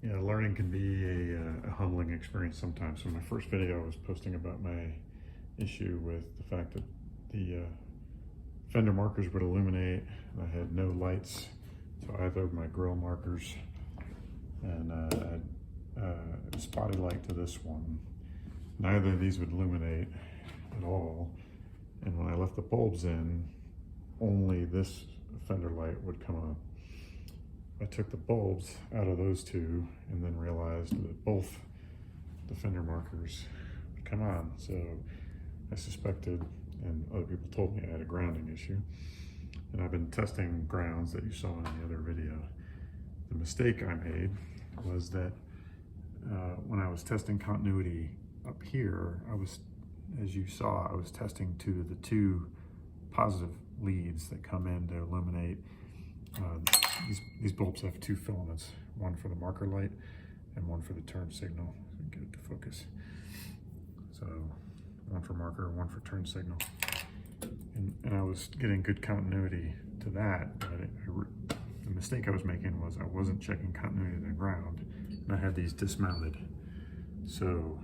Yeah, learning can be a humbling experience sometimes. So my first video I was posting about my issue with the fact that the fender markers would illuminate. I had no lights, so either of my grill markers and a spotty light to this one. Neither of these would illuminate at all. And when I left the bulbs in, only this fender light would come on. I took the bulbs out of those two and then realized that both the fender markers would come on. So I suspected, and other people told me I had a grounding issue. And I've been testing grounds that you saw in the other video. The mistake I made was that when I was testing continuity up here, as you saw, I was testing to the two positive leads that come in to illuminate. These bulbs have two filaments, one for the marker light and one for the turn signal. Get it to focus. So one for marker, one for turn signal. And I was getting good continuity to that, but the mistake I was making was I wasn't checking continuity to the ground, and I had these dismounted. So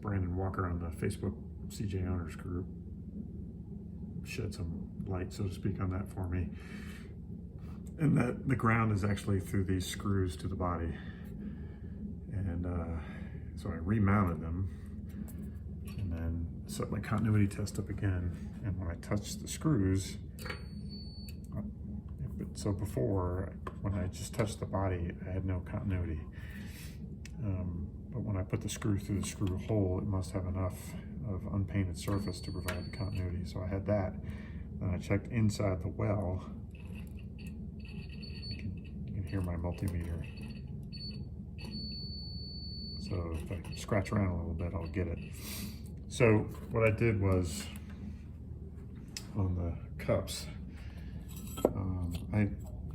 Brandon Walker on the Facebook CJ owners group shed some light, so to speak, on that for me. And that the ground is actually through these screws to the body. And so I remounted them and then set my continuity test up again. And when I touched the screws, so before, when I just touched the body, I had no continuity. But when I put the screw through the screw hole, it must have enough of unpainted surface to provide the continuity. So I had that. Then I checked inside the well. You can hear my multimeter. So if I scratch around a little bit, I'll get it. So what I did was, on the cups,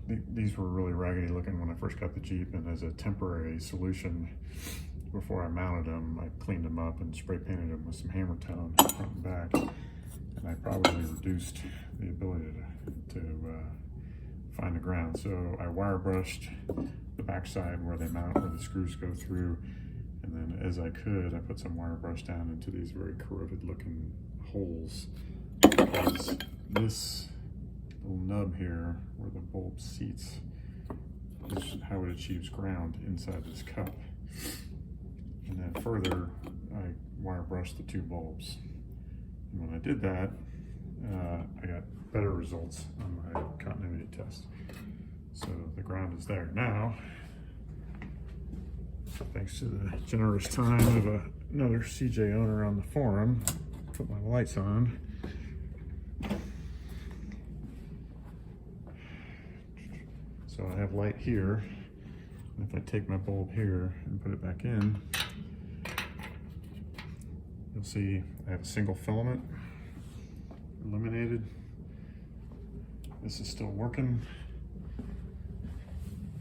these were really raggedy looking when I first got the Jeep, and as a temporary solution, before I mounted them, I cleaned them up and spray painted them with some hammer tone front and back, and I probably reduced the ability to find the ground. So I wire brushed the backside where they mount, where the screws go through, and then as I could, I put some wire brush down into these very corroded looking holes, because this little nub here where the bulb seats is how it achieves ground inside this cup. And then further, I wire brushed the two bulbs. And when I did that, I got better results on my continuity test. So the ground is there. Now, thanks to the generous time of another CJ owner on the forum, put my lights on. So I have light here. And if I take my bulb here and put it back in, you'll see I have a single filament illuminated. This is still working.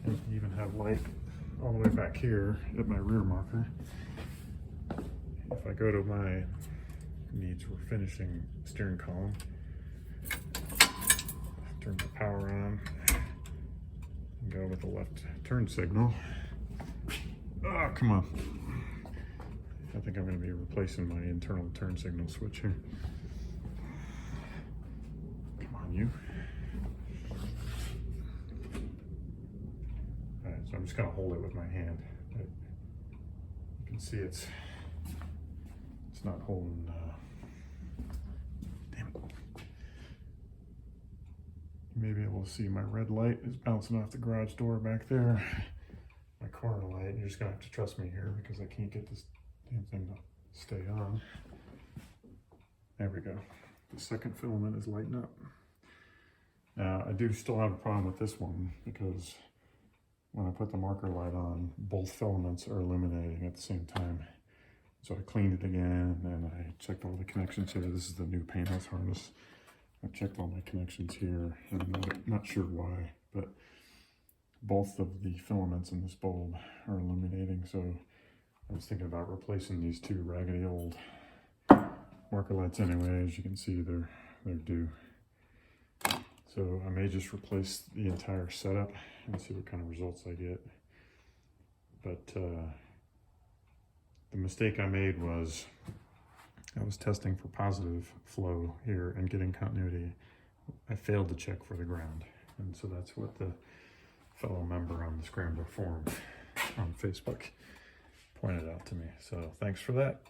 And I even have light all the way back here at my rear marker. If I go to my needs for finishing steering column, turn the power on, and go with the left turn signal. Oh, come on. I think I'm going to be replacing my internal turn signal switch here. Come on, you. All right, so I'm just going to hold it with my hand. But you can see it's not holding. Damn it. You may be able to see my red light is bouncing off the garage door back there. My corner light. You're just going to have to trust me here because I can't get this damn thing to stay on. There we go. The second filament is lighting up. Now, I do still have a problem with this one because when I put the marker light on, both filaments are illuminating at the same time. So I cleaned it again and I checked all the connections here. This is the new painthouse harness. I've checked all my connections here, and I'm not sure why, but both of the filaments in this bulb are illuminating. So I was thinking about replacing these two raggedy old marker lights anyway. As you can see, they're due. So I may just replace the entire setup and see what kind of results I get. But the mistake I made was I was testing for positive flow here and getting continuity. I failed to check for the ground. And so that's what the fellow member on the Scrambler forum on Facebook pointed out to me. So thanks for that.